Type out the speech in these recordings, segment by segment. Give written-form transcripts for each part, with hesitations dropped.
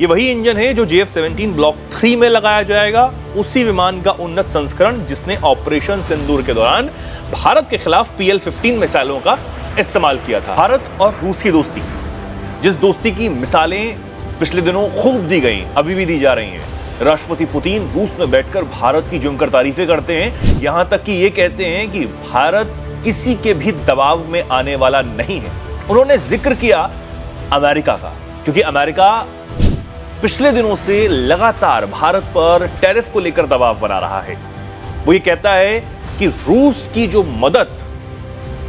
ये वही इंजन है जो JF-17 ब्लॉक 3 में लगाया जाएगा, उसी विमान का उन्नत संस्करण जिसने ऑपरेशन सिंदूर के दौरान भारत के खिलाफ PL-15 मिसाइलों का इस्तेमाल किया था। भारत और रूस की दोस्ती, जिस दोस्ती की मिसालें पिछले दिनों खूब दी गई, अभी भी दी जा रही हैं। राष्ट्रपति पुतिन रूस में बैठकर भारत की जमकर तारीफें करते हैं, यहां तक कि ये कहते हैं कि भारत किसी के भी दबाव में आने वाला नहीं है। उन्होंने जिक्र किया अमेरिका का, क्योंकि अमेरिका पिछले दिनों से लगातार भारत पर टैरिफ को लेकर दबाव बना रहा है। वो ये कहता है कि रूस की जो मदद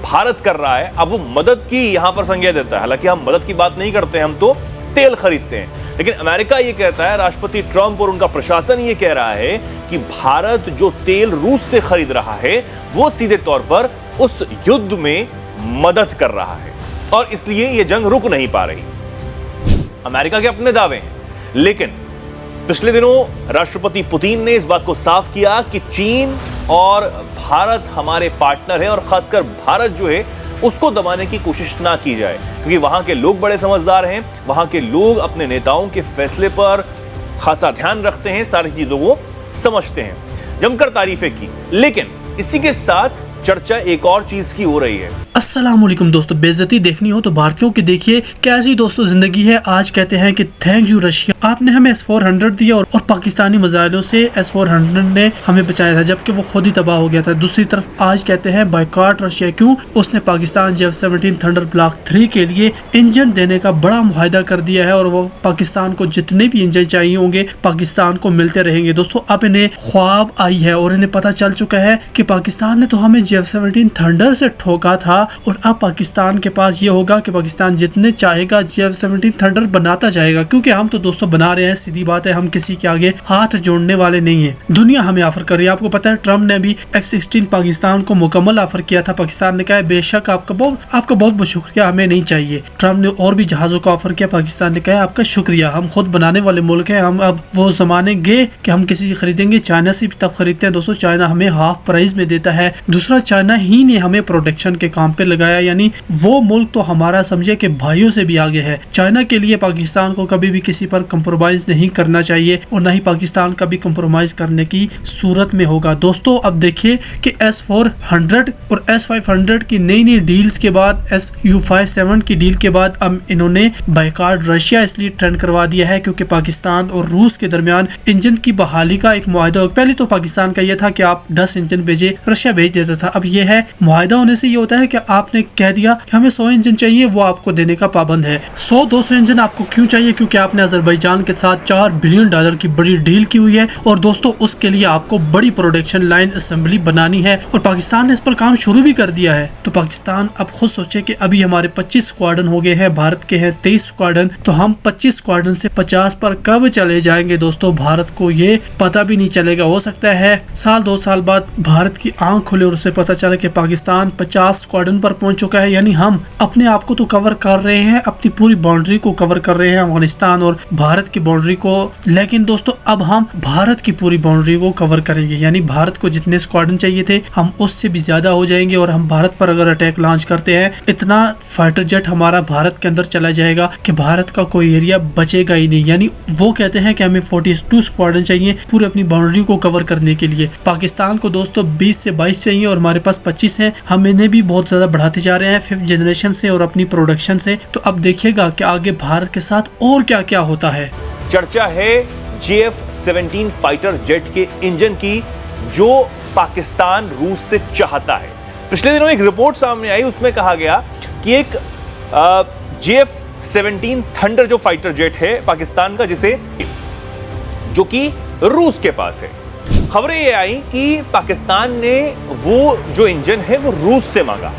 भारत कर रहा है, अब वो मदद की यहां पर संज्ञा देता है। हालांकि हम मदद की बात नहीं करते हैं, हम तो तेल खरीदते हैं। लेकिन अमेरिका ये कहता है, राष्ट्रपति ट्रंप और उनका प्रशासन ये कह रहा है कि भारत जो तेल रूस से खरीद रहा है वो सीधे तौर पर उस युद्ध में मदद कर रहा है और इसलिए ये जंग रुक नहीं पा रही। अमेरिका के अपने दावे हैं, लेकिन पिछले दिनों राष्ट्रपति पुतिन ने इस बात को साफ किया कि चीन और भारत हमारे पार्टनर है और खासकर भारत जो है उसको दबाने की कोशिश ना की जाए, क्योंकि वहां के लोग बड़े समझदार हैं, वहां के लोग अपने नेताओं के फैसले पर खासा ध्यान रखते हैं, सारी चीजों को समझते हैं। जमकर तारीफें की, लेकिन इसी के साथ चर्चा एक और चीज की हो रही है। अस्सलाम वालेकुम दोस्तों, बेइज्जती देखनी हो तो भारतीयों की देखिए, कैसी दोस्तों जिंदगी है। आज कहते हैं कि थैंक यू रशिया, आपने हमें S-400 दिया और पाकिस्तानी मिसाइलों से S-400 ने हमें बचाया था, जबकि वो खुद ही तबाह हो गया था। दूसरी तरफ आज कहते हैं बायकॉट रशिया, क्यों? उसने पाकिस्तान JF-17 थंडर ब्लॉक 3 के लिए इंजन देने का बड़ा मुआहदा कर दिया है और वो पाकिस्तान को जितने भी इंजन चाहिए होंगे पाकिस्तान को मिलते रहेंगे। दोस्तों अब इन्हें ख्वाब आई है और इन्हें पता चल चुका है कि पाकिस्तान ने तो हमें JF-17 थंडर से ठोका था और अब पाकिस्तान के पास ये होगा कि पाकिस्तान जितने चाहेगा JF-17 थंडर बनाता जाएगा, क्योंकि हम तो दोस्तों बना रहे हैं। सीधी बात है, हम किसी के आगे हाथ जोड़ने वाले नहीं है। दुनिया हमें ऑफर कर रही है। आपको पता है ट्रम्प ने भी F-16 पाकिस्तान को मुकम्मल ऑफर किया था। पाकिस्तान ने कहा बेशक आपका बहुत बहुत शुक्रिया, हमें नहीं चाहिए। ट्रम्प ने और भी जहाजों का ऑफर किया, पाकिस्तान ने कहा आपका शुक्रिया, हम खुद बनाने वाले मुल्क है, हम अब वो जमाने गए कि हम किसी से खरीदेंगे। चाइना से भी तब खरीदते हैं दोस्तों, चाइना हमें हाफ प्राइस में देता है। दूसरा, चाइना ही ने हमें प्रोटेक्शन के काम पे लगाया, यानी वो मुल्क तो हमारा समझे कि भाइयों से भी आगे है। चाइना के लिए पाकिस्तान को कभी भी किसी पर कंप्रोमाइज नहीं करना चाहिए और न ही पाकिस्तान कभी कंप्रोमाइज करने की सूरत में होगा। दोस्तों अब देखिए कि S-400 और S-500 की नई नई डील्स के बाद, Su-57 की डील के बाद अब इन्होंने बायकॉट रशिया इसलिए ट्रेंड करवा दिया है क्योंकि पाकिस्तान और रूस के दरमियान इंजन की बहाली का एक मुआहदा हो। पहले तो पाकिस्तान का यह था कि आप 10 इंजन भेजे, रशिया भेज देता था। अब यह है मुआहदा होने से ये होता है कि आपने कह दिया कि हमें 100 इंजन चाहिए, वो आपको देने का पाबंद है। 100-200 इंजन आपको क्यों चाहिए? क्योंकि आपने अजरबैजान के साथ $4 बिलियन की बड़ी डील की हुई है और दोस्तों उसके लिए आपको बड़ी प्रोडक्शन लाइन असेंबली बनानी है और पाकिस्तान ने इस पर काम शुरू भी कर दिया है। तो पाकिस्तान अब खुद सोचे कि अभी हमारे 25 स्क्वाड्रन हो गए हैं, भारत के हैं 23 स्क्वाड्रन, तो हम 25 स्क्वाड्रन से 50 पर कब चले जाएंगे दोस्तों, भारत को ये पता भी नहीं चलेगा। हो सकता है साल 2 साल बाद भारत की आंख खुले और उसे पता चले कि पाकिस्तान 50 स्क्वाड्रन पर पहुंच चुका है। यानी हम अपने आप को तो कवर कर रहे हैं, अपनी पूरी बाउंड्री को कवर कर रहे हैं, अफगानिस्तान और भारत की बाउंड्री को, लेकिन दोस्तों अब हम भारत की पूरी बाउंड्री को कवर करेंगे। यानी भारत को जितने स्क्वाड्रन चाहिए थे हम उससे भी ज्यादा हो जाएंगे और हम भारत पर अगर अटैक लॉन्च करते हैं, इतना फाइटर जेट हमारा भारत के अंदर चला जाएगा कि भारत का कोई एरिया बचेगा ही नहीं। यानी वो कहते हैं कि हमें 42 स्क्वाड्रन चाहिए पूरी अपनी बाउंड्री को कवर करने के लिए। पाकिस्तान को दोस्तों 20 से 22 चाहिए और हमारे पास 25 हैं। हम इन्हें भी बहुत ज्यादा बढ़ाते जा रहे हैं 5th जनरेशन से और अपनी प्रोडक्शन से। तो अब देखिएगा कि आगे भारत के साथ और क्या क्या होता है। चर्चा है JF-17 फाइटर जेट के इंजन की, जो पाकिस्तान रूस से चाहता है। पिछले दिनों एक रिपोर्ट सामने आई, उसमें कहा गया कि एक JF-17 थंडर जो फाइटर जेट है पाकिस्तान का, जिसे जो कि रूस के पास है, खबरें ये आई कि पाकिस्तान ने वो जो इंजन है वो रूस से मांगा,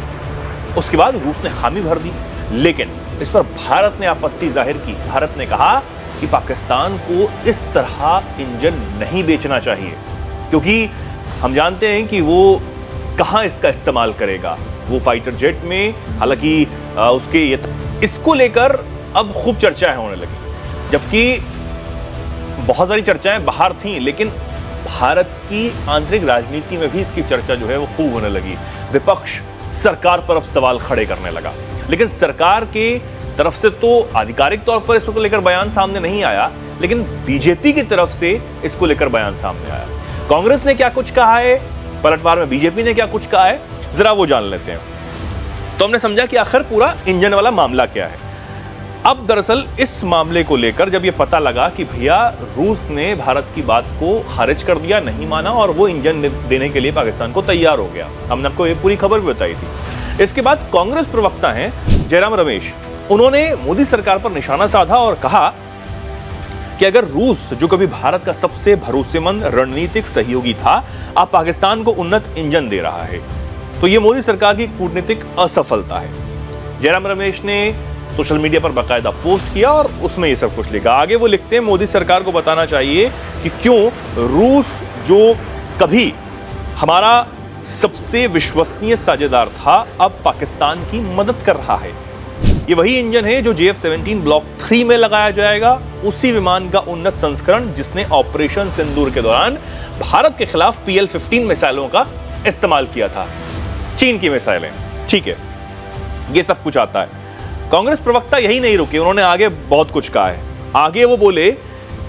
उसके बाद रूस ने हामी भर दी। लेकिन इस पर भारत ने आपत्ति जाहिर की। भारत ने कहा कि पाकिस्तान को इस तरह इंजन नहीं बेचना चाहिए, क्योंकि हम जानते हैं कि वो कहां इसका इस्तेमाल करेगा वो फाइटर जेट में। हालांकि उसके इसको लेकर अब खूब चर्चाएं होने लगी, जबकि बहुत सारी चर्चाएं बाहर थीं, लेकिन भारत की आंतरिक राजनीति में भी इसकी चर्चा जो है वो खूब होने लगी। विपक्ष सरकार पर अब सवाल खड़े करने लगा, लेकिन सरकार के तरफ से तो आधिकारिक तौर पर इसको लेकर बयान सामने नहीं आया, लेकिन बीजेपी की तरफ से इसको लेकर बयान सामने आया। कांग्रेस ने क्या कुछ कहा है, पलटवार में बीजेपी ने क्या कुछ कहा है, जरा वो जान लेते हैं। तो हमने समझा कि आखिर पूरा इंजन वाला मामला क्या है। अब दरअसल इस मामले को लेकर जब ये पता लगा कि भैया रूस ने भारत की बात को खारिज कर दिया, नहीं माना और वो इंजन देने के लिए पाकिस्तान को तैयार हो गया, हमने आपको ये पूरी खबर भी बताई थी। इसके बाद कांग्रेस प्रवक्ता हैं जयराम रमेश, उन्होंने मोदी सरकार पर निशाना साधा और कहा कि अगर रूस, जो कभी भारत का सबसे भरोसेमंद रणनीतिक सहयोगी था, अब पाकिस्तान को उन्नत इंजन दे रहा है, तो ये मोदी सरकार की कूटनीतिक असफलता है। जयराम रमेश ने सोशल मीडिया पर बाकायदा पोस्ट किया और उसमें ये सब कुछ लिखा। आगे वो लिखते हैं, मोदी सरकार को बताना चाहिए कि क्यों रूस, जो कभी हमारा सबसे विश्वसनीय साझेदार था, अब पाकिस्तान की मदद कर रहा है। ये वही इंजन है जो JF-17 ब्लॉक 3 में लगाया जाएगा, उसी विमान का उन्नत संस्करण जिसने ऑपरेशन सिंदूर के दौरान भारत के खिलाफ PL-15 मिसाइलों का इस्तेमाल किया था। चीन की मिसाइलें, ठीक है, ये सब कुछ आता है। कांग्रेस प्रवक्ता यही नहीं रुके, उन्होंने आगे बहुत कुछ कहा है। आगे वो बोले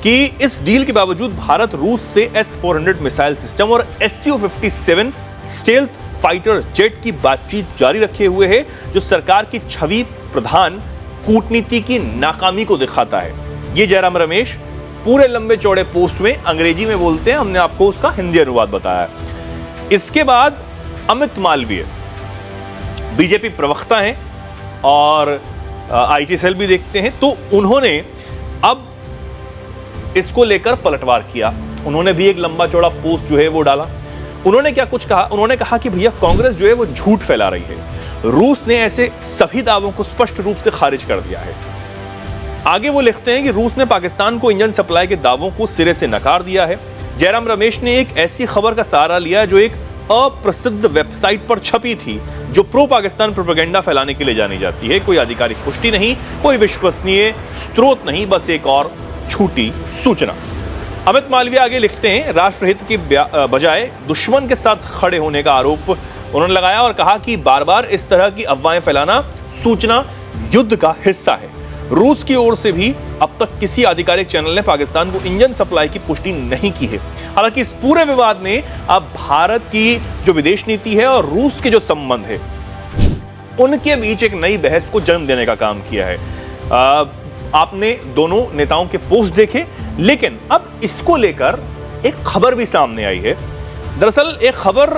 कि इस डील के बावजूद भारत रूस से S-400 मिसाइल सिस्टम और Su-57 स्टेल्थ फाइटर जेट की बातचीत जारी रखे हुए है, जो सरकार की छवि प्रधान कूटनीति की नाकामी को दिखाता है। ये जयराम रमेश पूरे लंबे चौड़े पोस्ट में अंग्रेजी में बोलते हैं, हमने आपको उसका हिंदी अनुवाद बताया। इसके बाद अमित मालवीय बीजेपी प्रवक्ता हैं और IT सेल भी देखते हैं, तो उन्होंने अब इसको लेकर पलटवार किया। उन्होंने भी एक लंबा चौड़ा पोस्ट जो है वो डाला। उन्होंने क्या कुछ कहा, उन्होंने कहा कि भैया कांग्रेस जो है वो झूठ फैला रही है, रूस ने ऐसे सभी दावों को स्पष्ट रूप से खारिज कर दिया है। आगे वो लिखते हैं कि रूस ने पाकिस्तान को इंजन सप्लाई के दावों को सिरे से नकार दिया है। जयराम रमेश ने एक ऐसी खबर का सहारा लिया जो एक अप्रसिद्ध वेबसाइट पर छपी थी, जो प्रो पाकिस्तान प्रोपेगेंडा फैलाने के लिए जानी जाती है। कोई आधिकारिक पुष्टि नहीं, कोई विश्वसनीय स्रोत नहीं, बस एक और झूठी सूचना। अमित मालवीय आगे लिखते हैं, राष्ट्रहित के बजाय दुश्मन के साथ खड़े होने का आरोप उन्होंने लगाया और कहा कि बार बार इस तरह की अफवाहें फैलाना सूचना युद्ध का हिस्सा है। रूस की ओर से भी अब तक किसी आधिकारिक चैनल ने पाकिस्तान को इंजन सप्लाई की पुष्टि नहीं की है। हालांकि इस पूरे विवाद ने अब भारत की जो विदेश नीति है और रूस के जो संबंध है, उनके बीच एक नई बहस को जन्म देने का काम किया है। आपने दोनों नेताओं के पोस्ट देखे, लेकिन अब इसको लेकर एक खबर भी सामने आई है। दरअसल एक खबर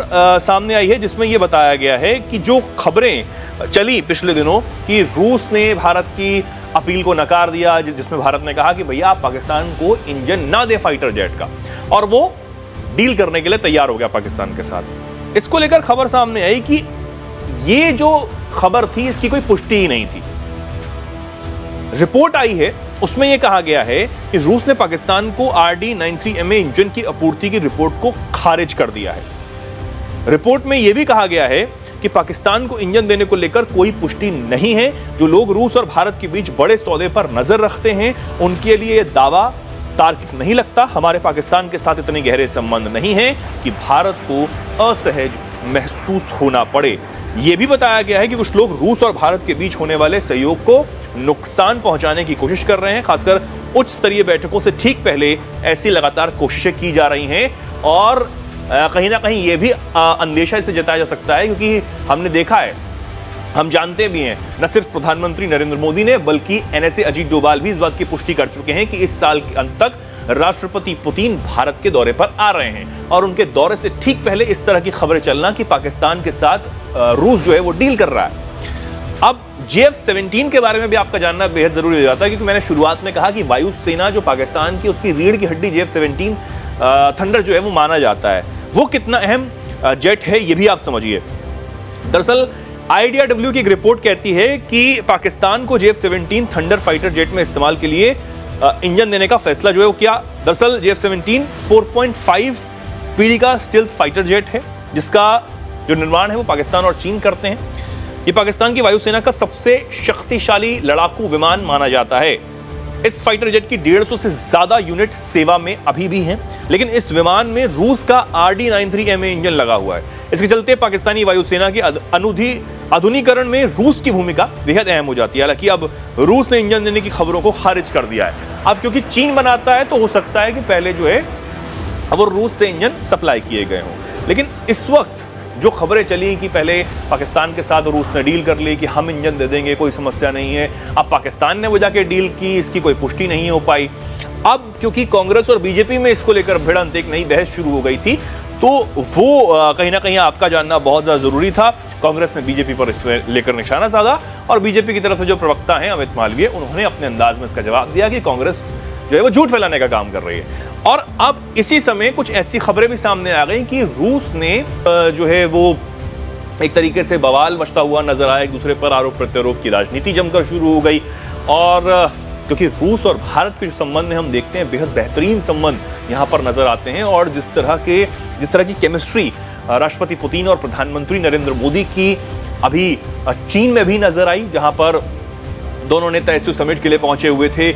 सामने आई है जिसमें यह बताया गया है कि जो खबरें चली पिछले दिनों कि रूस ने भारत की अपील को नकार दिया, जिसमें भारत ने कहा कि भैया आप पाकिस्तान को इंजन ना दे फाइटर जेट का, और वो डील करने के लिए तैयार हो गया पाकिस्तान के साथ। इसको लेकर खबर सामने आई कि ये जो खबर थी इसकी कोई पुष्टि ही नहीं थी। रिपोर्ट आई है, उसमें यह कहा गया है कि रूस ने पाकिस्तान को RD-93MA इंजन की आपूर्ति की रिपोर्ट को खारिज कर दिया है। रिपोर्ट में यह भी कहा गया है कि पाकिस्तान को इंजन देने को लेकर कोई पुष्टि नहीं है। जो लोग रूस और भारत के बीच बड़े सौदे पर नजर रखते हैं, उनके लिए यह दावा तार्किक नहीं लगता। हमारे पाकिस्तान के साथ इतने गहरे संबंध नहीं है कि भारत को असहज महसूस होना पड़े। यह भी बताया गया है कि कुछ लोग रूस और भारत के बीच होने वाले सहयोग को नुकसान पहुंचाने की कोशिश कर रहे हैं। खासकर उच्च स्तरीय बैठकों से ठीक पहले ऐसी लगातार कोशिशें की जा रही हैं, और कहीं ना कहीं यह भी अंदेशा इसे जताया जा सकता है, क्योंकि हमने देखा है, हम जानते भी हैं, न सिर्फ प्रधानमंत्री नरेंद्र मोदी ने बल्कि NSA अजीत डोभाल भी इस बात की पुष्टि कर चुके हैं कि इस साल के अंत तक राष्ट्रपति पुतिन भारत के दौरे पर आ रहे हैं, और उनके दौरे से ठीक पहले इस तरह की खबरें चलना कि पाकिस्तान के साथ रूस जो है वो डील कर रहा है। अब JF-17 के बारे में भी आपका जानना बेहद जरूरी हो जाता है, क्योंकि मैंने शुरुआत में कहा कि वायुसेना जो पाकिस्तान की, उसकी रीढ़ की हड्डी JF-17 थंडर जो है वो माना जाता है। वो कितना अहम जेट है ये भी आप समझिए। दरअसल IDRW की एक रिपोर्ट कहती है कि पाकिस्तान को JF-17 थंडर फाइटर जेट में इस्तेमाल के लिए इंजन देने का फैसला जो है वो किया। दरअसल JF-17 4.5 पीढ़ी का स्टील्थ फाइटर जेट है, जिसका जो निर्माण है वो पाकिस्तान और चीन करते हैं। ये पाकिस्तान की वायुसेना का सबसे शक्तिशाली लड़ाकू विमान माना जाता है। इस फाइटर जेट की 150 से ज्यादा यूनिट सेवा में अभी भी हैं, लेकिन इस विमान में रूस का RD-93MA इंजन लगा हुआ है। इसके चलते पाकिस्तानी वायुसेना की आधुनिकीकरण में रूस की भूमिका बेहद अहम हो जाती है। हालांकि अब रूस ने इंजन देने की खबरों को खारिज कर दिया है। अब क्योंकि चीन बनाता है तो हो सकता है कि पहले जो है वो रूस से इंजन सप्लाई किए गए हों। लेकिन इस वक्त जो खबरें चली कि पहले पाकिस्तान के साथ रूस ने डील कर ली कि हम इंजन दे देंगे, कोई समस्या नहीं है, अब पाकिस्तान ने वो जाके डील की, इसकी कोई पुष्टि नहीं हो पाई। अब क्योंकि कांग्रेस और बीजेपी में इसको लेकर भिड़ंत, एक नई बहस शुरू हो गई थी, तो वो कहीं ना कहीं आपका जानना बहुत ज़्यादा ज़रूरी था। कांग्रेस ने बीजेपी पर इसमें लेकर निशाना साधा और बीजेपी की तरफ से जो प्रवक्ता हैं अमित मालवीय, उन्होंने अपने अंदाज में इसका जवाब दिया कि कांग्रेस जो है वो झूठ फैलाने का काम कर रही है। और अब इसी समय कुछ ऐसी खबरें भी सामने आ गई कि रूस ने जो है वो एक तरीके से बवाल मचता हुआ नजर आया, एक दूसरे पर आरोप प्रत्यारोप की राजनीति जमकर शुरू हो गई। और क्योंकि रूस और भारत के जो संबंध हम देखते हैं, बेहद बेहतरीन संबंध यहाँ पर नजर आते हैं। और जिस तरह की केमिस्ट्री राष्ट्रपति पुतिन और प्रधानमंत्री नरेंद्र मोदी की अभी चीन में भी नजर आई, जहां पर दोनों नेता इस समिट के लिए पहुंचे हुए थे।